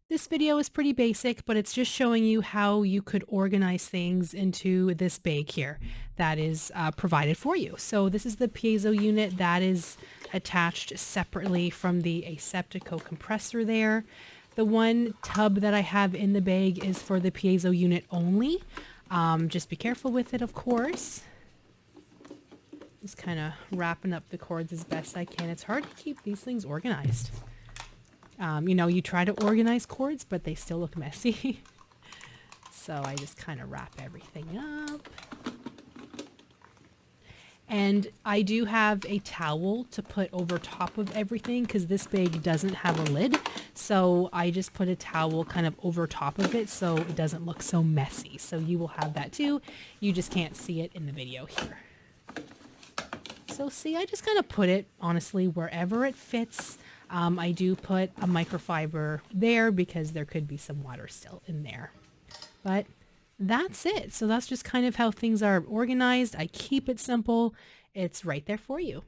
This video is pretty basic, but it's just showing you how you could organize things into this bag here that is provided for you. So this is the piezo unit that is attached separately from the aseptico compressor there. The one tub that I have in the bag is for the piezo unit only. Just be careful with it, of course. Just kind of wrapping up the cords as best I can. It's hard to keep these things organized. You try to organize cords, but they still look messy. So I just kind of wrap everything up. And I do have a towel to put over top of everything because this bag doesn't have a lid. So I just put a towel kind of over top of it so it doesn't look so messy. So you will have that too. You just can't see it in the video here. So see, I just kind of put it, honestly, wherever it fits. I do put a microfiber there because there could be some water still in there. But that's it. So that's just kind of how things are organized. I keep it simple. It's right there for you.